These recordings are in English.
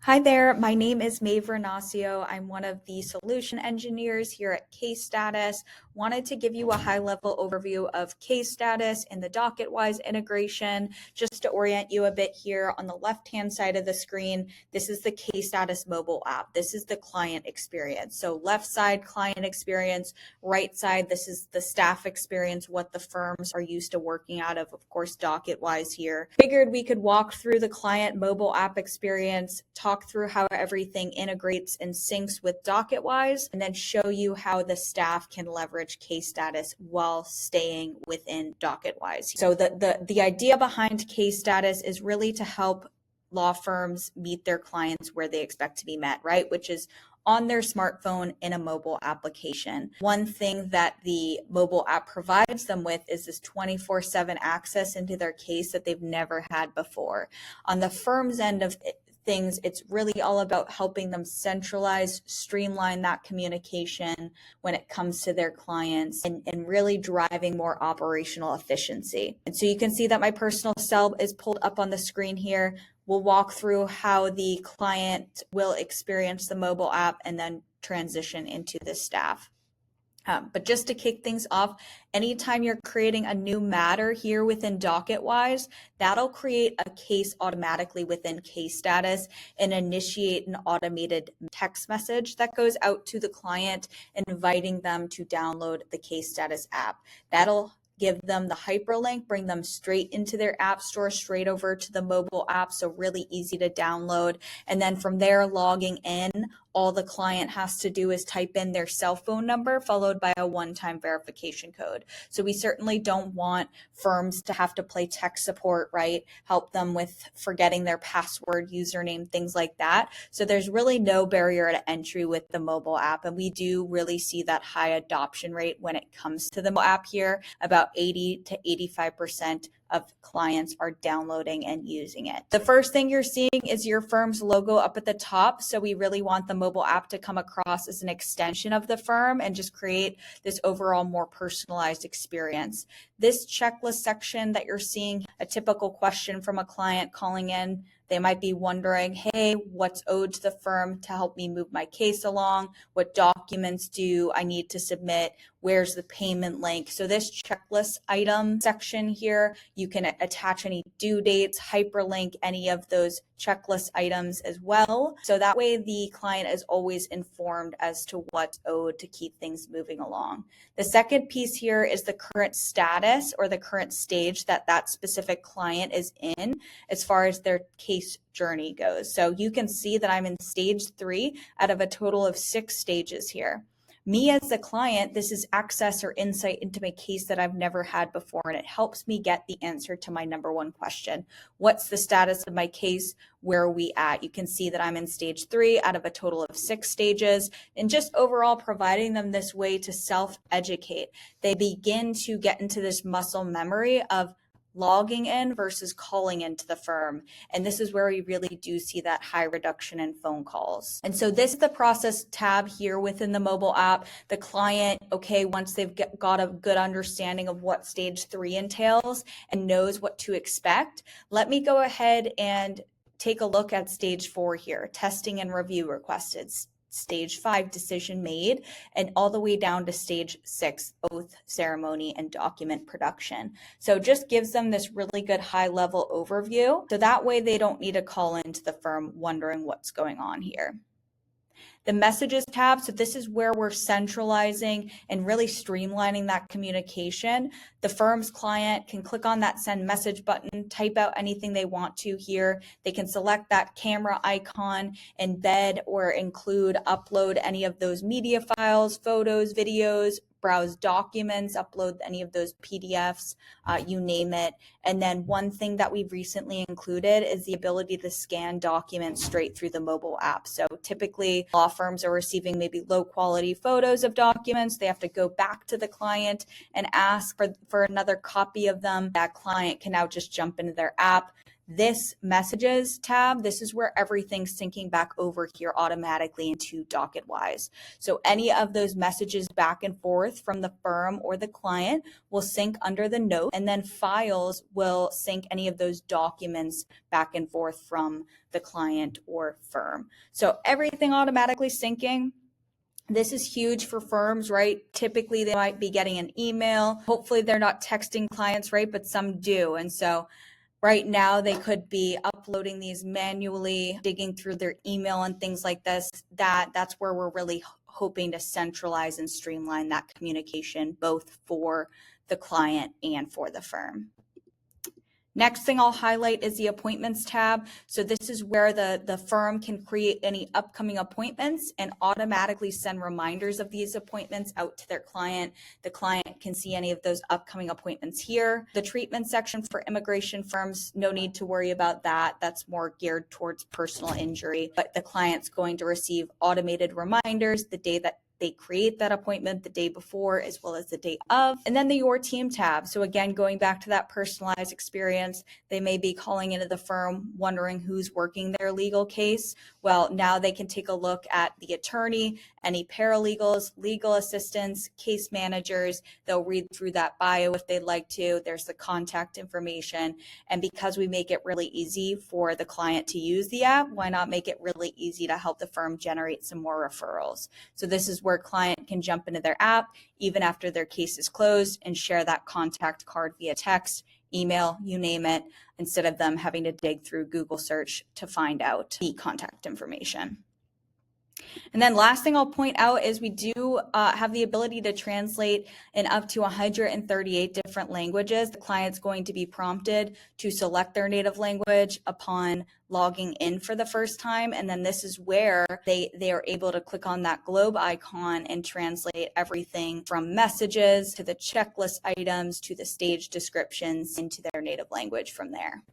Hi there, my name is Maeve Renacio. I'm one of the solution engineers here at Case Status. Wanted to give you a high-level overview of Case Status and the Docketwise integration. Just to orient you a bit here, on the left-hand side of the screen, this is the Case Status mobile app. This is the client experience. So left side, client experience, right side, this is the staff experience, what the firms are used to working out of course, Docketwise here. Figured we could walk through the client mobile app experience, talk through how everything integrates and syncs with Docketwise, and then show you how the staff can leverage Case Status while staying within Docketwise. So the idea behind Case Status is really to help law firms meet their clients where they expect to be met, right? Which is on their smartphone in a mobile application. One thing that the mobile app provides them with is this 24/7 access into their case that they've never had before. On the firm's end of things, it's really all about helping them centralize, streamline that communication when it comes to their clients and really driving more operational efficiency. And so you can see that my personal cell is pulled up on the screen here. We'll walk through how the client will experience the mobile app and then transition into the staff. But just to kick things off, anytime you're creating a new matter here within Docketwise, that'll create a case automatically within Case Status and initiate an automated text message that goes out to the client, inviting them to download the Case Status app. That'll give them the hyperlink, bring them straight into their app store, straight over to the mobile app, so really easy to download. And then from there, logging in, all the client has to do is type in their cell phone number followed by a one-time verification code. So we certainly don't want firms to have to play tech support, right? Help them with forgetting their password, username, things like that. So there's really no barrier to entry with the mobile app. And we do really see that high adoption rate when it comes to the mobile app here. About 80 to 85% of clients are downloading and using it. The first thing you're seeing is your firm's logo up at the top. So we really want the mobile app to come across as an extension of the firm and just create this overall more personalized experience. This checklist section that you're seeing, a typical question from a client calling in, they might be wondering, hey, what's owed to the firm to help me move my case along? What documents do I need to submit? Where's the payment link? So this checklist item section here, you can attach any due dates, hyperlink any of those checklist items as well. So that way the client is always informed as to what's owed to keep things moving along. The second piece here is the current status or the current stage that that specific client is in as far as their case journey goes. So you can see that I'm in stage 3 out of a total of 6 stages here. Me as a client, this is access or insight into my case that I've never had before, and it helps me get the answer to my number one question. What's the status of my case? Where are we at? You can see that I'm in stage 3 out of a total of 6 stages, and just overall providing them this way to self-educate. They begin to get into this muscle memory of logging in versus calling into the firm. And this is where we really do see that high reduction in phone calls. And so this is the process tab here within the mobile app. The client, okay, once they've got a good understanding of what stage 3 entails and knows what to expect, let me go ahead and take a look at stage 4 here, testing and review requested. Stage 5, decision made, and all the way down to stage 6, oath ceremony and document production. So it just gives them this really good high level overview. So that way they don't need to call into the firm wondering what's going on here. The messages tab, so this is where we're centralizing and really streamlining that communication. The firm's client can click on that send message button, type out anything they want to here. They can select that camera icon, embed or include, upload any of those media files, photos, videos, browse documents, upload any of those PDFs, you name it. And then one thing that we've recently included is the ability to scan documents straight through the mobile app. So typically law firms are receiving maybe low quality photos of documents. They have to go back to the client and ask for another copy of them. That client can now just jump into their app, This messages tab, this is where everything's syncing back over here automatically into Docketwise. So any of those messages back and forth from the firm or the client will sync under the note, and then files will sync any of those documents back and forth from the client or firm. So everything automatically syncing. This is huge for firms, right? Typically, they might be getting an email. Hopefully, they're not texting clients, right? But some do. And so right now, they could be uploading these manually, digging through their email and things like this. That's where we're really hoping to centralize and streamline that communication, both for the client and for the firm. Next thing I'll highlight is the appointments tab. So this is where the firm can create any upcoming appointments and automatically send reminders of these appointments out to their client. The client can see any of those upcoming appointments here. The treatment section for immigration firms, no need to worry about that. That's more geared towards personal injury, but the client's going to receive automated reminders the day that they create that appointment, the day before as well as the day of. And then the Your Team tab. So again, going back to that personalized experience, they may be calling into the firm wondering who's working their legal case. Well, now they can take a look at the attorney, any paralegals, legal assistants, case managers. They'll read through that bio if they'd like to. There's the contact information. And because we make it really easy for the client to use the app, why not make it really easy to help the firm generate some more referrals? So this is where a client can jump into their app even after their case is closed and share that contact card via text, email, you name it, instead of them having to dig through Google search to find out the contact information. And then last thing I'll point out is we do have the ability to translate in up to 138 different languages. The client's going to be prompted to select their native language upon logging in for the first time. And then this is where they are able to click on that globe icon and translate everything from messages to the checklist items to the stage descriptions into their native language from there.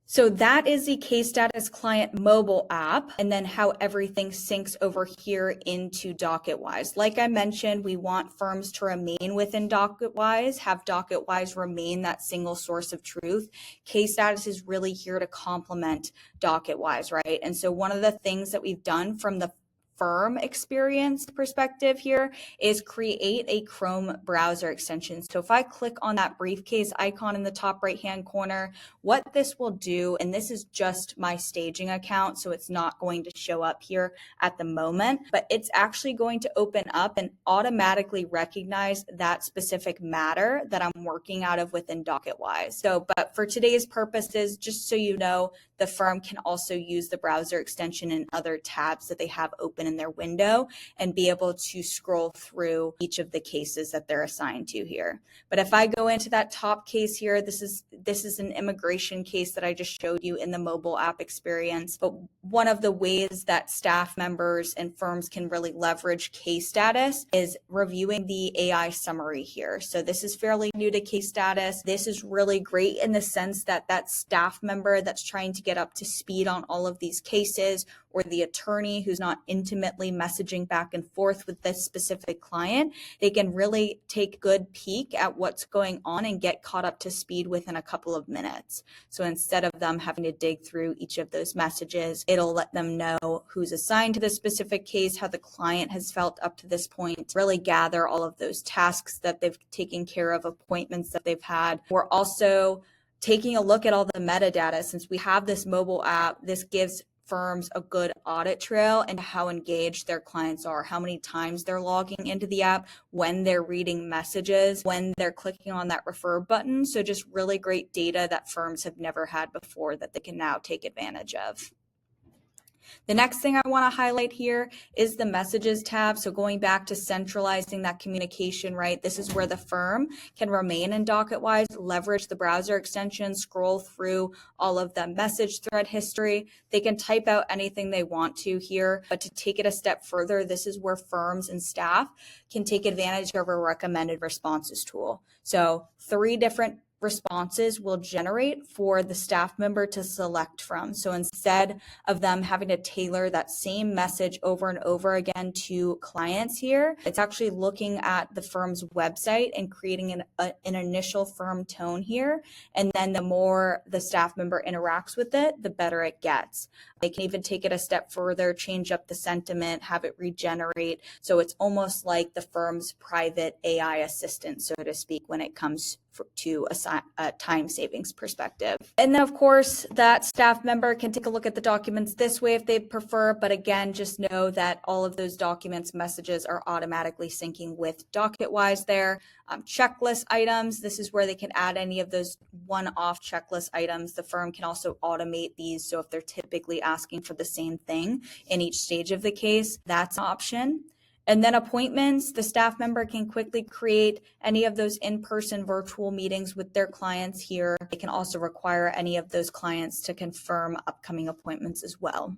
So that is the Case Status client mobile app, and then how everything syncs over here into Docketwise. Like I mentioned, we want firms to remain within Docketwise, have Docketwise remain that single source of truth. Case Status is really here to complement Docketwise, right? And so one of the things that we've done from the firm experience perspective here is create a Chrome browser extension. So if I click on that briefcase icon in the top right hand corner, what this will do, and this is just my staging account, so it's not going to show up here at the moment, but it's actually going to open up and automatically recognize that specific matter that I'm working out of within Docketwise. So, but for today's purposes, just so you know, the firm can also use the browser extension in other tabs that they have open in their window and be able to scroll through each of the cases that they're assigned to here. But if I go into that top case here, this is an immigration case that I just showed you in the mobile app experience. But one of the ways that staff members and firms can really leverage Case Status is reviewing the AI summary here. So this is fairly new to Case Status. This is really great in the sense that that staff member that's trying to get up to speed on all of these cases, or the attorney who's not intimately messaging back and forth with this specific client, they can really take a good peek at what's going on and get caught up to speed within a couple of minutes. So instead of them having to dig through each of those messages, it'll let them know who's assigned to the specific case, how the client has felt up to this point, really gather all of those tasks that they've taken care of, appointments that they've had. We're also taking a look at all the metadata. Since we have this mobile app, this gives firms a good audit trail into how engaged their clients are, how many times they're logging into the app, when they're reading messages, when they're clicking on that refer button. So just really great data that firms have never had before that they can now take advantage of. The next thing I want to highlight here is the messages tab. So going back to centralizing that communication, right? This is where the firm can remain in Docketwise, leverage the browser extension, scroll through all of the message thread history. They can type out anything they want to here, but to take it a step further, this is where firms and staff can take advantage of a recommended responses tool. So 3 different responses will generate for the staff member to select from. So instead of them having to tailor that same message over and over again to clients here, it's actually looking at the firm's website and creating an initial firm tone here. And then the more the staff member interacts with it, the better it gets. They can even take it a step further, change up the sentiment, have it regenerate. So it's almost like the firm's private AI assistant, so to speak, when it comes to a time savings perspective. And then of course that staff member can take a look at the documents this way if they prefer, but again, just know that all of those documents messages are automatically syncing with Docketwise there. Checklist items, this is where they can add any of those one-off checklist items. The firm can also automate these, so if they're typically asking for the same thing in each stage of the case, that's an option. And then appointments, the staff member can quickly create any of those in-person virtual meetings with their clients here. They can also require any of those clients to confirm upcoming appointments as well.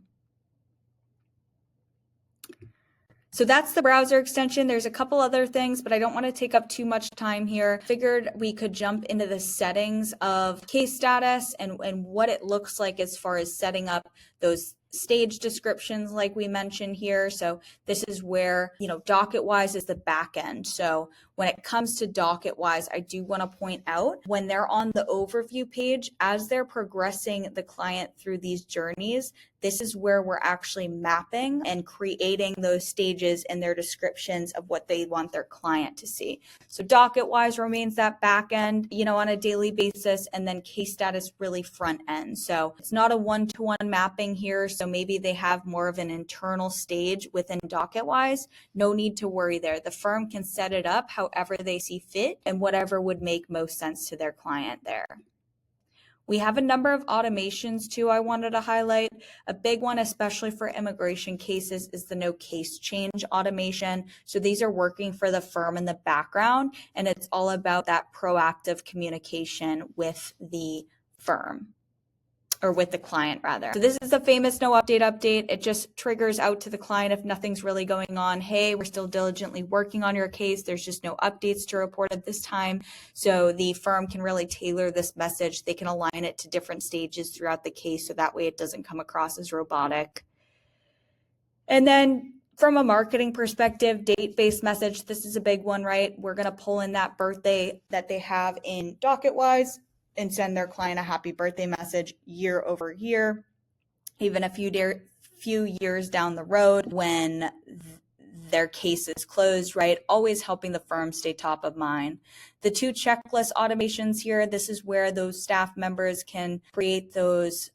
So that's the browser extension. There's a couple other things, but I don't want to take up too much time here. Figured we could jump into the settings of Case Status and what it looks like as far as setting up those stage descriptions like we mentioned here. So this is where, Docketwise is the back end. So when it comes to Docketwise, I do want to point out when they're on the overview page, as they're progressing the client through these journeys, this is where we're actually mapping and creating those stages in their descriptions of what they want their client to see. So Docketwise remains that back end, on a daily basis, and then Case Status really front end. So it's not a one-to-one mapping here. So maybe they have more of an internal stage within Docketwise. No need to worry there. The firm can set it up however they see fit and whatever would make most sense to their client there. We have a number of automations too I wanted to highlight. A big one, especially for immigration cases, is the no case change automation. So these are working for the firm in the background, and it's all about that proactive communication with the firm. Or with the client rather. So this is the famous no update. It just triggers out to the client if nothing's really going on. Hey, we're still diligently working on your case. There's just no updates to report at this time. So the firm can really tailor this message. They can align it to different stages throughout the case so that way it doesn't come across as robotic. And then from a marketing perspective, date-based message, this is a big one, right? We're going to pull in that birthday that they have in Docketwise and send their client a happy birthday message year over year, even a few years down the road when their case is closed, right? Always helping the firm stay top of mind. The two checklist automations here, this is where those staff members can create those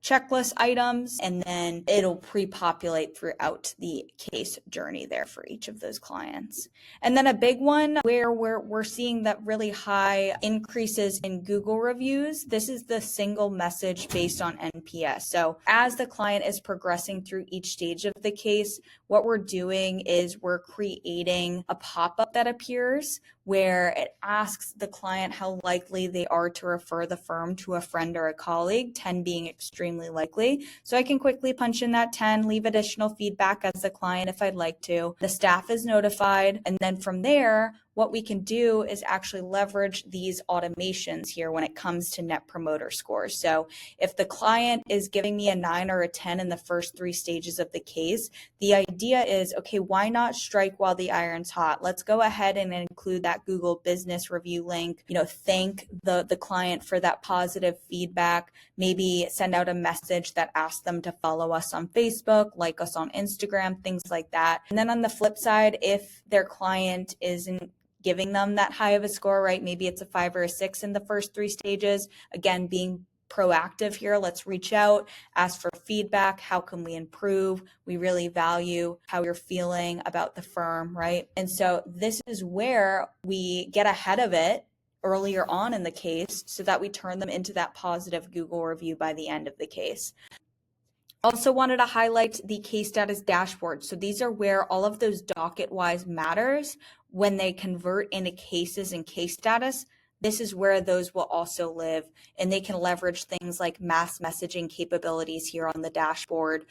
checklist items, and then it'll pre-populate throughout the case journey there for each of those clients. And then a big one where we're seeing that really high increases in Google reviews. This is the single message based on NPS. So as the client is progressing through each stage of the case, what we're doing is we're creating a pop-up that appears where it asks the client how likely they are to refer the firm to a friend or a colleague, 10 being extremely likely. So I can quickly punch in that 10, leave additional feedback as the client if I'd like to. The staff is notified, and then from there, what we can do is actually leverage these automations here when it comes to net promoter scores. So if the client is giving me a 9 or a 10 in the first 3 stages of the case, the idea is, okay, why not strike while the iron's hot? Let's go ahead and include that Google business review link, thank the client for that positive feedback, maybe send out a message that asks them to follow us on Facebook, like us on Instagram, things like that. And then on the flip side, if their client isn't giving them that high of a score, right? Maybe it's a 5 or a 6 in the first 3 stages. Again, being proactive here. Let's reach out, ask for feedback. How can we improve? We really value how you're feeling about the firm, right? And so this is where we get ahead of it earlier on in the case so that we turn them into that positive Google review by the end of the case. Also wanted to highlight the case status dashboard. So these are where all of those Docketwise matters when they convert into cases and case status. This is where those will also live, and they can leverage things like mass messaging capabilities here on the dashboard,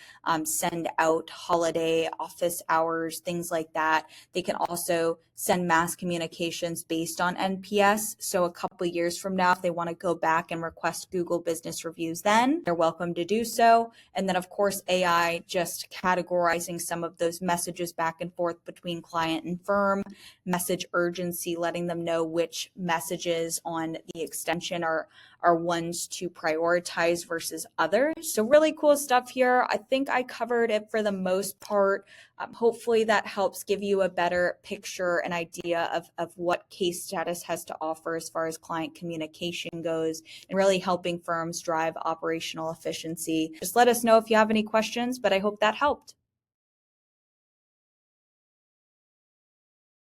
send out holiday office hours, things like that. They can also send mass communications based on NPS. So a couple of years from now, if they want to go back and request Google business reviews, then they're welcome to do so. And then, of course, AI just categorizing some of those messages back and forth between client and firm, message urgency, letting them know which messages on the extension are ones to prioritize versus others. So really cool stuff here. I think I covered it for the most part. Hopefully that helps give you a better picture and idea of what Case Status has to offer as far as client communication goes and really helping firms drive operational efficiency. Just let us know if you have any questions, but I hope that helped.